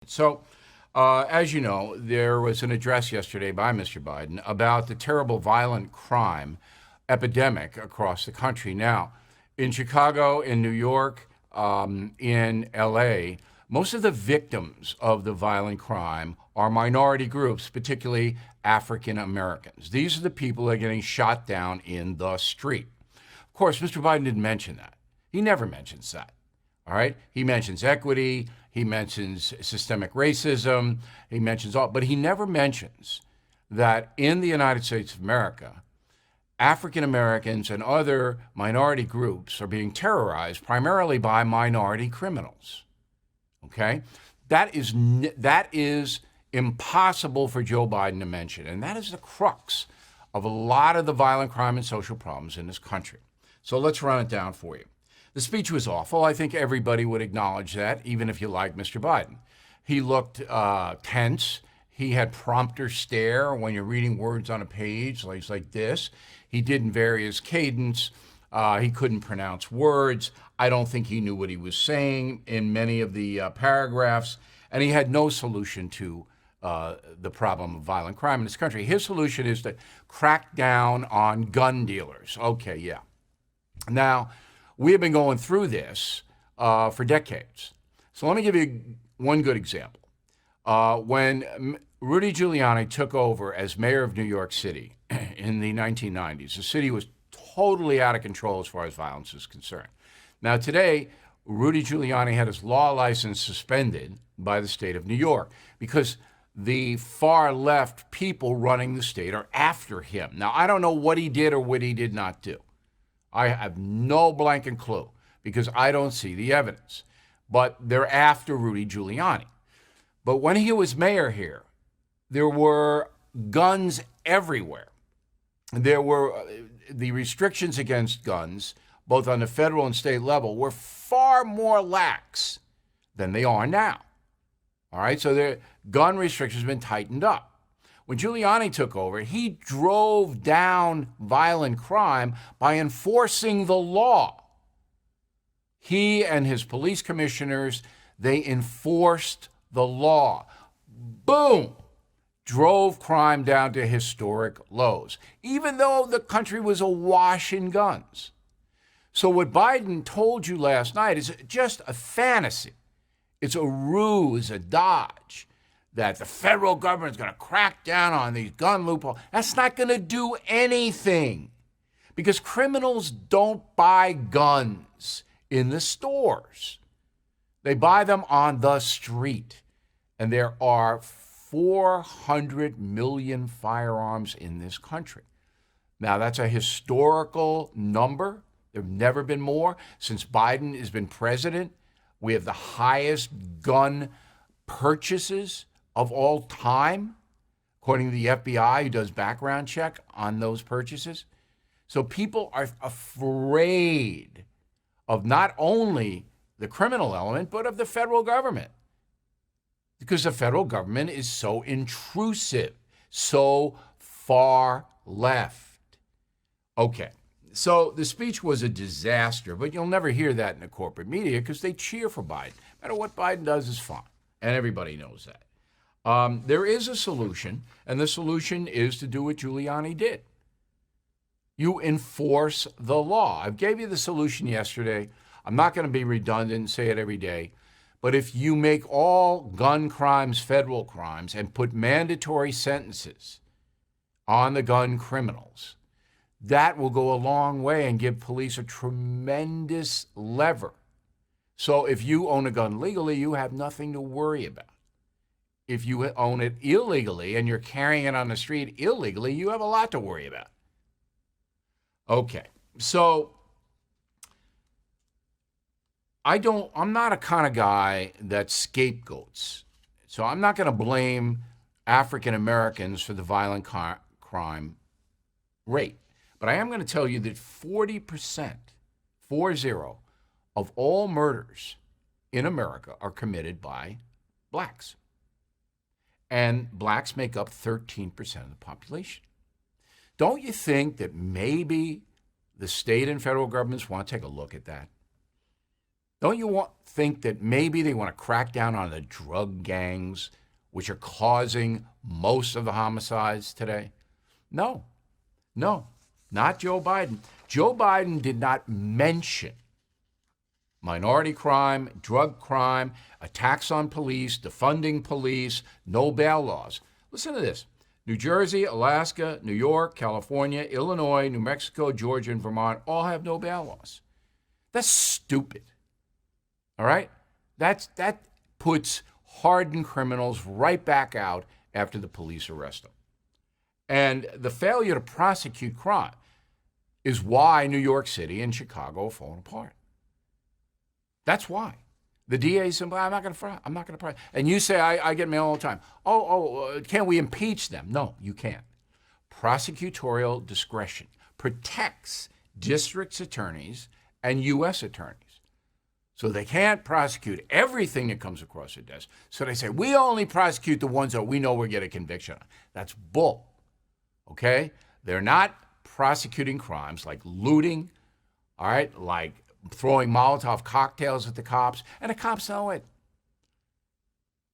So, as you know, there was an address yesterday by Mr. Biden about the terrible violent crime epidemic across the country. Now, in Chicago, in New York, in LA, most of the victims of the violent crime are minority groups, particularly African Americans. These are the people that are getting shot down in the street. Of course, Mr. Biden didn't mention that. He never mentions that. All right? He mentions equity, he mentions systemic racism, he mentions all, but he never mentions that in the United States of America, African Americans and other minority groups are being terrorized primarily by minority criminals. Okay? That is impossible for Joe Biden to mention, and that is the crux of a lot of the violent crime and social problems in this country. So let's run it down for you. The speech was awful. I think everybody would acknowledge that, even if you like Mr. Biden. He looked tense. He had prompter stare when you're reading words on a page, like this. He didn't vary his cadence. He couldn't pronounce words. I don't think he knew what he was saying in many of the paragraphs. And he had no solution to the problem of violent crime in this country. His solution is to crack down on gun dealers. Okay, yeah. Now, we have been going through this for decades. So let me give you one good example. When Rudy Giuliani took over as mayor of New York City in the 1990s, the city was totally out of control as far as violence is concerned. Now today, Rudy Giuliani had his law license suspended by the state of New York because the far left people running the state are after him. Now, I don't know what he did or what he did not do. I have no blanket clue because I don't see the evidence. But they're after Rudy Giuliani. But when he was mayor here, there were guns everywhere. There were the restrictions against guns, both on the federal and state level, were far more lax than they are now. All right, so the gun restrictions have been tightened up. When Giuliani took over, he drove down violent crime by enforcing the law. He and his police commissioners, they enforced the law. Boom! Drove crime down to historic lows, even though the country was awash in guns. So what Biden told you last night is just a fantasy. It's a ruse, a dodge, that the federal government is going to crack down on these gun loopholes. That's not going to do anything because criminals don't buy guns in the stores. They buy them on the street. And there are 400 million firearms in this country. Now, that's a historical number. There have never been more. Since Biden has been president, we have the highest gun purchases of all time, according to the FBI, who does background check on those purchases. So people are afraid of not only the criminal element, but of the federal government. Because the federal government is so intrusive, so far left. Okay, so the speech was a disaster, but you'll never hear that in the corporate media because they cheer for Biden. No matter what Biden does is fine, and everybody knows that. There is a solution, and the solution is to do what Giuliani did. You enforce the law. I gave you the solution yesterday. I'm not going to be redundant and say it every day. But if you make all gun crimes federal crimes and put mandatory sentences on the gun criminals, that will go a long way and give police a tremendous lever. So if you own a gun legally, you have nothing to worry about. If you own it illegally and you're carrying it on the street illegally, you have a lot to worry about. Okay, so I'm not a kind of guy that scapegoats. So I'm not going to blame African Americans for the violent crime rate. But I am going to tell you that 40%, 40, of all murders in America are committed by blacks. And blacks make up 13% of the population. Don't you think that maybe the state and federal governments want to take a look at that? Don't you think that maybe they want to crack down on the drug gangs, which are causing most of the homicides today? No, no, not Joe Biden. Joe Biden did not mention minority crime, drug crime, attacks on police, defunding police, no bail laws. Listen to this. New Jersey, Alaska, New York, California, Illinois, New Mexico, Georgia, and Vermont all have no bail laws. That's stupid. All right? That puts hardened criminals right back out after the police arrest them. And the failure to prosecute crime is why New York City and Chicago are falling apart. That's why. The DA said, well, I'm not going to prosecute. And you say, I get mail all the time. Can we impeach them? No, you can't. Prosecutorial discretion protects district attorneys and U.S. attorneys. So they can't prosecute everything that comes across their desk. So they say, we only prosecute the ones that we know we'll get a conviction on. That's bull. Okay? They're not prosecuting crimes like looting, all right, like throwing Molotov cocktails at the cops, and the cops know it.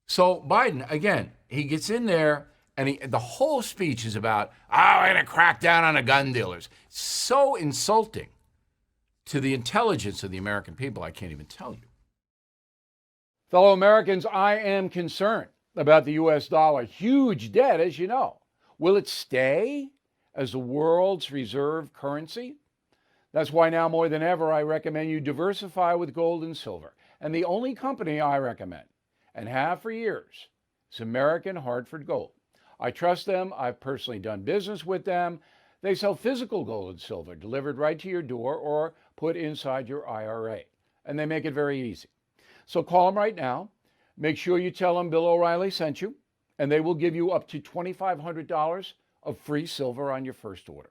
So Biden, again, he gets in there, and the whole speech is about, we're going to crack down on the gun dealers. So insulting to the intelligence of the American people, I can't even tell you. Fellow Americans, I am concerned about the U.S. dollar. Huge debt, as you know. Will it stay as the world's reserve currency? That's why now more than ever, I recommend you diversify with gold and silver. And the only company I recommend, and have for years, is American Hartford Gold. I trust them. I've personally done business with them. They sell physical gold and silver delivered right to your door or put inside your IRA. And they make it very easy. So call them right now. Make sure you tell them Bill O'Reilly sent you, and they will give you up to $2,500 of free silver on your first order.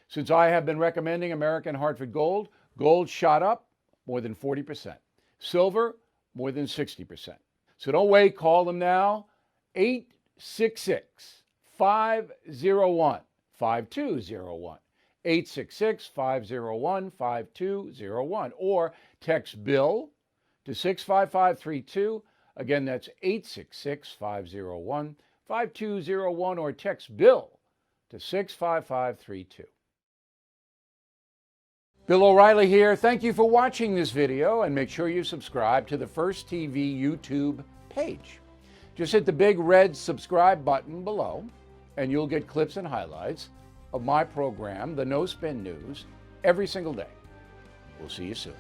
Since I have been recommending American Hartford Gold, gold shot up more than 40%. Silver, more than 60%. So don't wait. Call them now. 866-501-5201. 866-501-5201. Or text Bill to 65532. Again, that's 866-501-5201. Or text Bill to 65532. Bill O'Reilly here. Thank you for watching this video, and make sure you subscribe to the First TV YouTube page. Just hit the big red subscribe button below, and you'll get clips and highlights of my program, The No Spin News, every single day. We'll see you soon.